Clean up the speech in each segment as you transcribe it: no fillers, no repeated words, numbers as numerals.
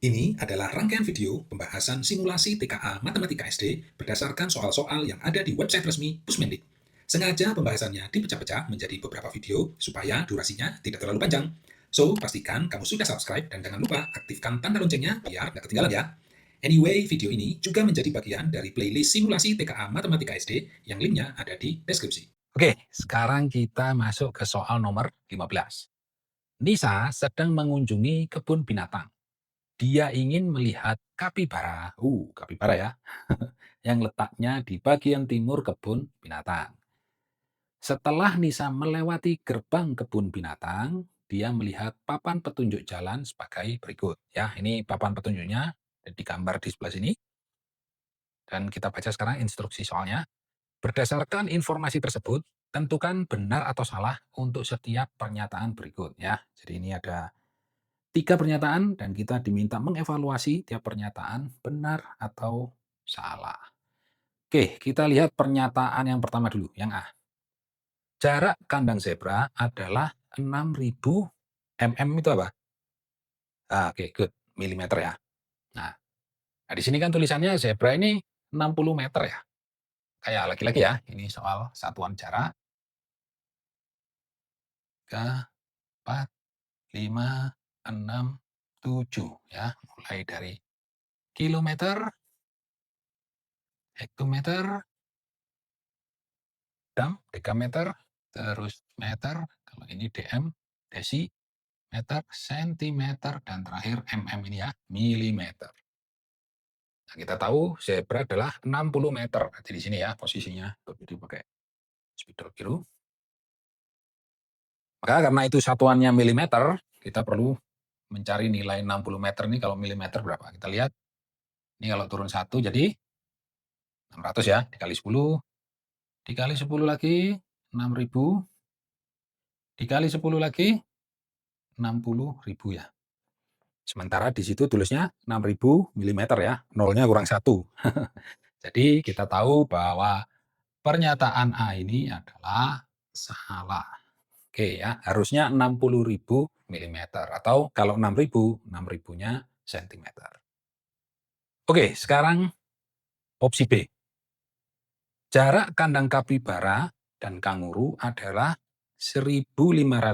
Ini adalah rangkaian video pembahasan simulasi TKA Matematika SD berdasarkan soal-soal yang ada di website resmi Pusmendik. Sengaja pembahasannya dipecah-pecah menjadi beberapa video supaya durasinya tidak terlalu panjang. So, pastikan kamu sudah subscribe dan jangan lupa aktifkan tanda loncengnya biar nggak ketinggalan ya. Anyway, video ini juga menjadi bagian dari playlist simulasi TKA Matematika SD yang linknya ada di deskripsi. Oke, sekarang kita masuk ke soal nomor 15. Nisa sedang mengunjungi kebun binatang. Dia ingin melihat kapibara ya, yang letaknya di bagian timur kebun binatang. Setelah Nisa melewati gerbang kebun binatang, dia melihat papan petunjuk jalan sebagai berikut. Ya, ini papan petunjuknya digambar di sebelah sini. Dan kita baca sekarang instruksi soalnya. Berdasarkan informasi tersebut, tentukan benar atau salah untuk setiap pernyataan berikut. Ya, jadi ini ada 3 pernyataan dan kita diminta mengevaluasi tiap pernyataan benar atau salah. Oke, kita lihat pernyataan yang pertama dulu, yang A. Jarak kandang zebra adalah 6.000 mm itu apa? Oke, good. Milimeter ya. Nah, di sini kan tulisannya zebra ini 60 meter ya. Kayak laki-laki ya. Ini soal satuan jarak. 3, 4, 5, 6, 7 ya. Mulai dari kilometer, hektometer, dekameter, terus meter, kalau ini dm, desi, meter, sentimeter, dan terakhir mm ini ya, milimeter. Nah, kita tahu zebra adalah 60 meter. Jadi di sini ya posisinya. Jadi pakai spidol biru. Maka karena itu satuannya milimeter, kita perlu mencari nilai 60 meter ini kalau milimeter berapa. Kita lihat, ini kalau turun 1 jadi 600 ya, dikali 10, dikali 10 lagi, 6.000, dikali 10 lagi, 60.000 ya. Sementara di situ tulisnya 6.000 mm ya, nolnya kurang 1. Jadi kita tahu bahwa pernyataan A ini adalah salah. Oke ya, harusnya 60.000 mm atau kalau 6.000, 6.000-nya sentimeter. Oke, sekarang opsi B. Jarak kandang kapibara dan kanguru adalah 1.500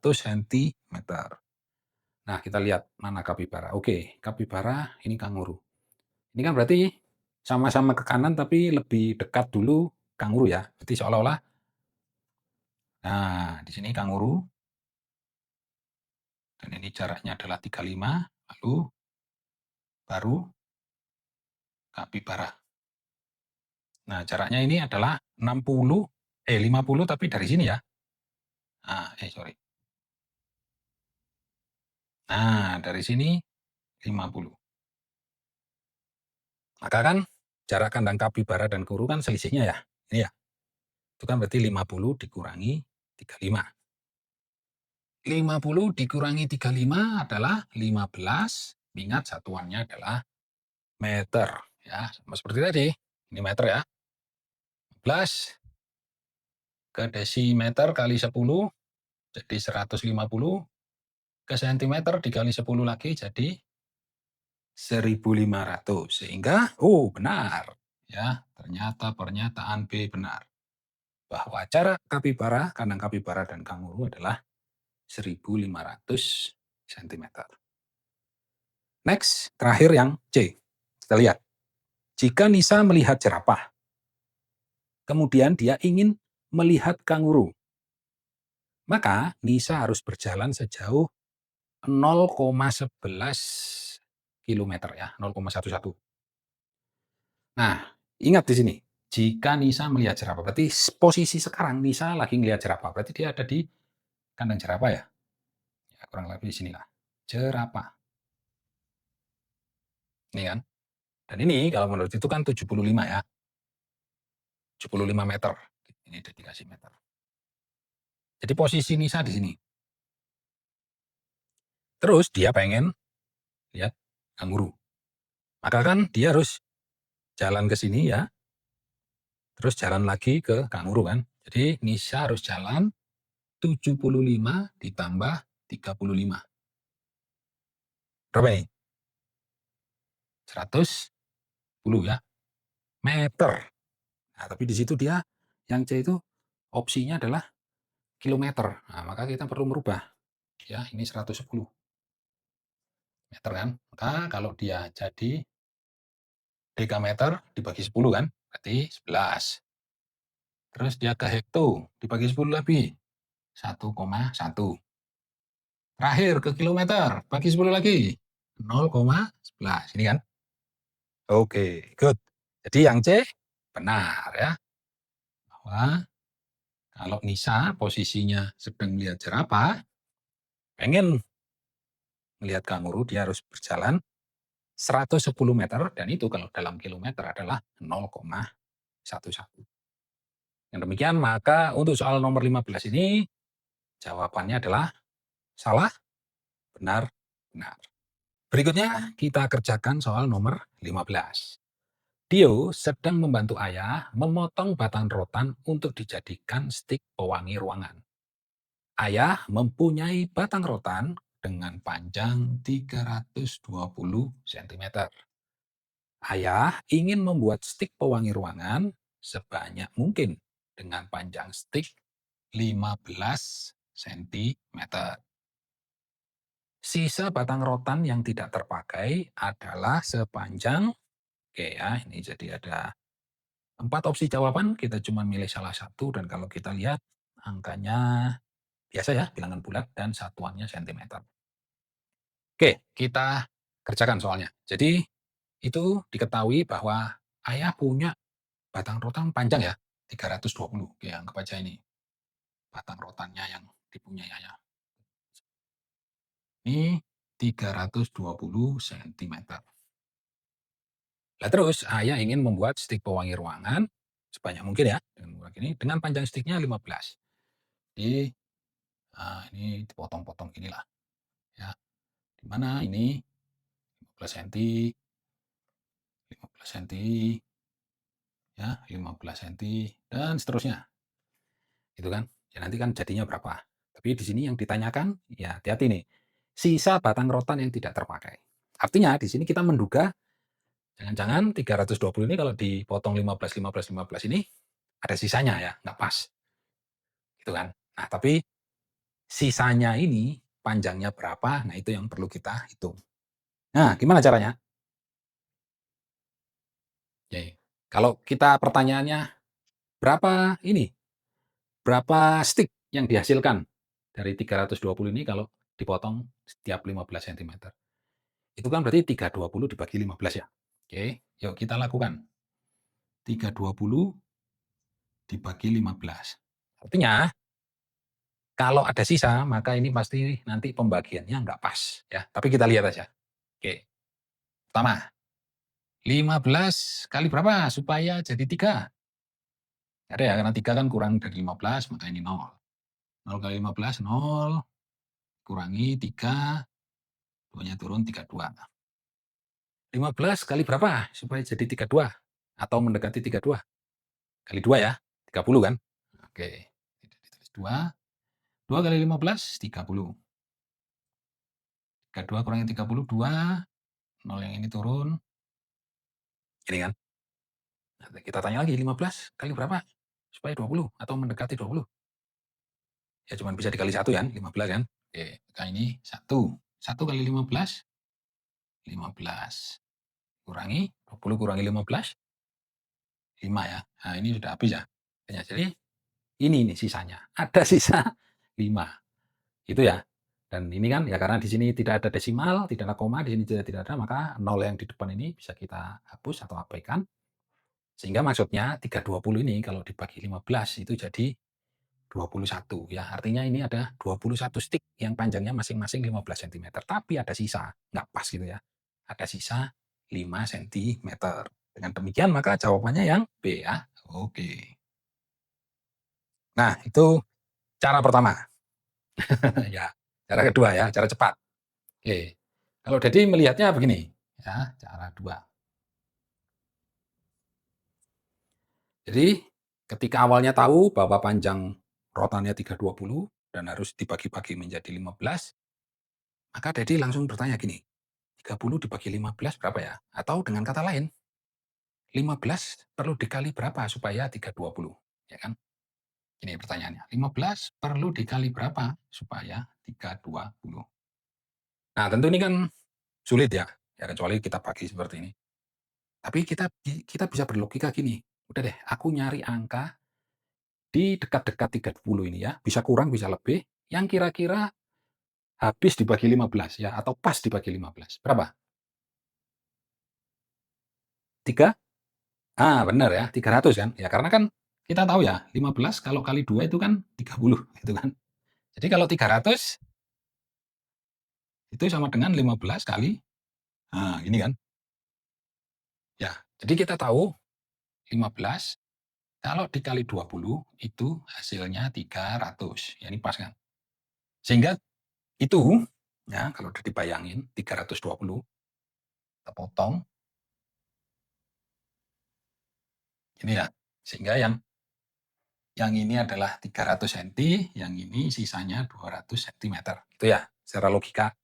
cm. Nah, kita lihat mana kapibara. Oke, kapibara ini kanguru. Ini kan berarti sama-sama ke kanan tapi lebih dekat dulu kanguru ya. Berarti seolah-olah, nah di sini kanguru, dan ini jaraknya adalah 35, lalu baru kapibara. Nah jaraknya ini adalah 50 tapi dari sini ya. Sorry. Nah dari sini 50. Maka kan jarak kandang kapibara dan kanguru kan selisihnya ya. Ini ya. Itu kan berarti 50 dikurangi 35. 50 dikurangi 35 adalah 15. Ingat satuannya adalah meter. Ya, sama seperti tadi. Ini meter ya. 15 ke desimeter kali 10 jadi 150. Ke sentimeter dikali 10 lagi jadi 1.500. Sehingga, benar. Ya, ternyata pernyataan B benar. Bahwa jarak kapibara, kandang kapibara dan kanguru adalah 1.500 cm. Next, terakhir yang C. Kita lihat. Jika Nisa melihat jerapah, kemudian dia ingin melihat kanguru, maka Nisa harus berjalan sejauh 0,11 kilometer ya, 0,11. Nah, ingat di sini, jika Nisa melihat jerapah, berarti posisi sekarang Nisa lagi melihat jerapah, berarti dia ada di kandang jerapah ya. Ya, kurang lebih di sinilah. Jerapah. Ini kan. Dan ini kalau menurut itu kan 75 ya. 75 meter. Ini udah dikasih meter. Jadi posisi Nisa di sini. Terus dia pengen lihat kanguru. Maka kan dia harus jalan ke sini ya. Terus jalan lagi ke kanguru kan. Jadi Nisa harus jalan 75 ditambah 35. Berapa ini? 110 ya, meter. Nah, tapi di situ dia yang C itu opsinya adalah kilometer. Nah, maka kita perlu merubah ya, ini 110 meter kan. Maka kalau dia jadi dekameter dibagi 10 kan, berarti 11. Terus dia ke hekto dibagi 10 lagi, 1,1. Terakhir ke kilometer, bagi 10 lagi, 0,11. Ini kan? Oke, good. Jadi yang C benar ya, bahwa kalau Nisa posisinya sedang melihat jerapah, pengen melihat kanguru, dia harus berjalan 110 meter, dan itu kalau dalam kilometer adalah 0,11. Yang demikian, maka untuk soal nomor 15 ini, jawabannya adalah salah, benar, benar. Berikutnya, kita kerjakan soal nomor 15. Tio sedang membantu ayah memotong batang rotan untuk dijadikan stik pewangi ruangan. Ayah mempunyai batang rotan dengan panjang 320 cm. Ayah ingin membuat stik pewangi ruangan sebanyak mungkin dengan panjang stik 15 cm. Sisa batang rotan yang tidak terpakai adalah sepanjang, oke ya, ini jadi ada 4 opsi jawaban, kita cuma milih salah satu, dan kalau kita lihat angkanya biasa ya, bilangan bulat dan satuannya sentimeter. Oke, kita kerjakan soalnya. Jadi itu diketahui bahwa ayah punya batang rotan panjang ya, 320. Oke, anggap aja ini batang rotannya yang dipunyai ayah. Ini 320 cm. Nah, terus ayah ingin membuat stik pewangi ruangan sebanyak mungkin ya, dengan panjang stiknya 15. Jadi ini dipotong-potong inilah ya. Di mana ini 15 cm, 15 cm, ya, 15 cm dan seterusnya. Gitu kan. Ya nanti kan jadinya berapa. Tapi di sini yang ditanyakan, ya hati-hati nih. Sisa batang rotan yang tidak terpakai. Artinya di sini kita menduga jangan-jangan 320 ini kalau dipotong 15, 15, 15 ini ada sisanya ya, nggak pas. Gitu kan. Nah, tapi sisanya ini panjangnya berapa? Nah, itu yang perlu kita hitung. Nah, gimana caranya? Oke. Kalau kita pertanyaannya berapa ini? Berapa stick yang dihasilkan dari 320 ini kalau dipotong setiap 15 cm? Itu kan berarti 320 dibagi 15 ya. Oke, yuk kita lakukan. 320 dibagi 15. Artinya kalau ada sisa, maka ini pasti nanti pembagiannya nggak pas ya. Tapi kita lihat aja. Oke. Pertama, 15 kali berapa supaya jadi 3? Ada ya, karena 3 kan kurang dari 15, maka ini 0. 0 kali 15, 0. Kurangi 3, 2-nya turun 32. 15 kali berapa supaya jadi 32? Atau mendekati 32? Kali 2 ya, 30 kan? Oke, ditulis 2. 2 kali 15, 30. 32 kurangi 30, 2. 0 yang ini turun. Ini kan? Nah, kita tanya lagi, 15 kali berapa supaya 20 atau mendekati 20? Ya cuma bisa dikali 1 kan, 15 kan? Oke, maka ini 1. 1 kali 15, 15. Kurangi, 20 kurangi 15, 5 ya. Nah, ini sudah habis ya. Jadi ini nih sisanya. Ada sisa 5. Itu ya. Dan ini kan ya karena di sini tidak ada desimal, tidak ada koma, di sini juga tidak ada, maka 0 yang di depan ini bisa kita hapus atau abaikan. Sehingga maksudnya 320 ini kalau dibagi 15 itu jadi 21 ya. Artinya ini ada 21 stick yang panjangnya masing-masing 15 cm. Tapi ada sisa, nggak pas gitu ya. Ada sisa 5 cm. Dengan demikian maka jawabannya yang B ya. Oke. Nah, itu cara pertama. Ya. Cara kedua ya, cara cepat. Oke. Kalau Dedi melihatnya begini, ya, cara 2. Jadi, ketika awalnya tahu bahwa panjang rotannya 320 dan harus dibagi-bagi menjadi 15, maka Dedi langsung bertanya gini, 30 dibagi 15 berapa ya? Atau dengan kata lain, 15 perlu dikali berapa supaya 320? Ya kan? Ini pertanyaannya. 15 perlu dikali berapa supaya 320? Nah, tentu ini kan sulit ya. Ya kecuali kita bagi seperti ini. Tapi kita bisa berlogika gini. Udah deh, aku nyari angka di dekat-dekat 30 ini ya. Bisa kurang, bisa lebih. Yang kira-kira habis dibagi 15 ya. Atau pas dibagi 15. Berapa? 3? Benar ya, 300 kan. Ya karena kan kita tahu ya, 15 kalau kali 2 itu kan 30 gitu kan. Jadi kalau 300 itu sama dengan 15 kali, ini kan. Ya, jadi kita tahu 15 kalau dikali 20 itu hasilnya 300. Ya ini pas kan. Sehingga itu ya kalau udah dibayangin 320 kita potong ini ya. Sehingga yang ini adalah 300 cm, yang ini sisanya 200 cm. Itu ya, secara logika.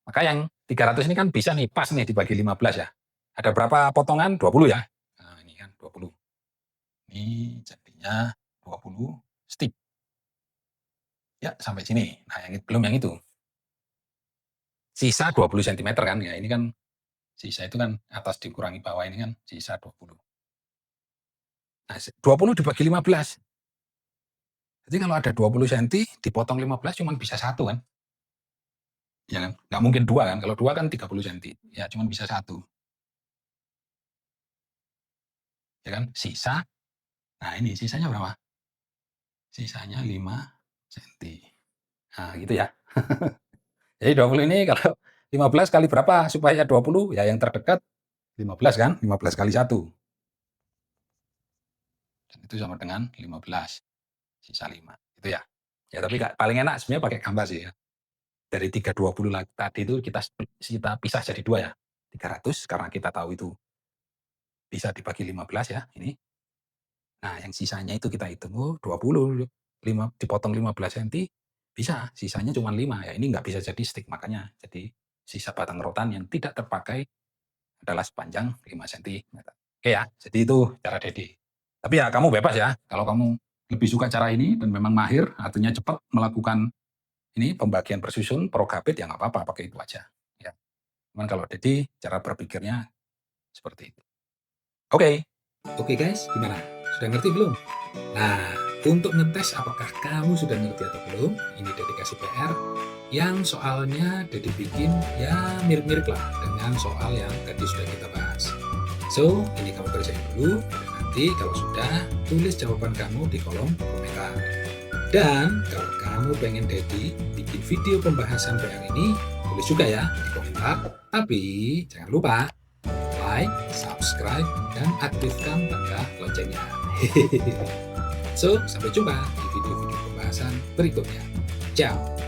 Maka yang 300 ini kan bisa nih, pas nih dibagi 15 ya. Ada berapa potongan? 20 ya. Nah, ini kan 20. Ini jadinya 20 strip. Ya, sampai sini. Nah, belum yang itu. Sisa 20 cm kan. Ya, ini kan sisa itu kan atas dikurangi bawah ini kan sisa 20. Nah, 20 dibagi 15. Jadi kalau ada 20 cm dipotong 15 cuma bisa 1 kan. Ya kan? Nggak mungkin 2 kan. Kalau 2 kan 30 cm. Ya cuma bisa 1. Ya kan? Sisa. Nah, ini sisanya berapa? Sisanya 5 cm. Nah, gitu ya. Jadi 20 ini kalau 15 kali berapa supaya 20? Ya yang terdekat 15 kan? 15 kali 1. Dan itu sama dengan 15. Sisa 5. Itu ya. Ya tapi paling enak sebenarnya pakai gambar sih ya. Dari 320 tadi itu kita pisah jadi 2 ya. 300 karena kita tahu itu bisa dibagi 15 ya ini. Nah, yang sisanya itu kita hitung 20, 5 dipotong 15 cm bisa, sisanya cuma 5 ya. Ini nggak bisa jadi stick, makanya jadi sisa batang rotan yang tidak terpakai adalah sepanjang 5 cm. Oke ya, jadi itu cara Dedi. Tapi ya kamu bebas ya, kalau kamu lebih suka cara ini dan memang mahir, artinya cepat melakukan ini pembagian bersusun prokabit ya nggak apa-apa, pakai itu aja. Ya. Cuman kalau Dedi cara berpikirnya seperti itu. Oke. Oke guys, gimana? Sudah ngerti belum? Nah, untuk ngetes apakah kamu sudah ngerti atau belum, ini dedikasi PR yang soalnya Dedi bikin ya mirip-mirip lah dengan soal yang tadi sudah kita bahas. So, ini kamu kerjain dulu, dan nanti kalau sudah, tulis jawaban kamu di kolom komentar. Dan kalau kamu pengen Dedi bikin video pembahasan PR ini, tulis juga ya di komentar. Tapi jangan lupa like, subscribe, dan aktifkan tanda loncengnya. So, sampai jumpa di video-video pembahasan berikutnya. Ciao!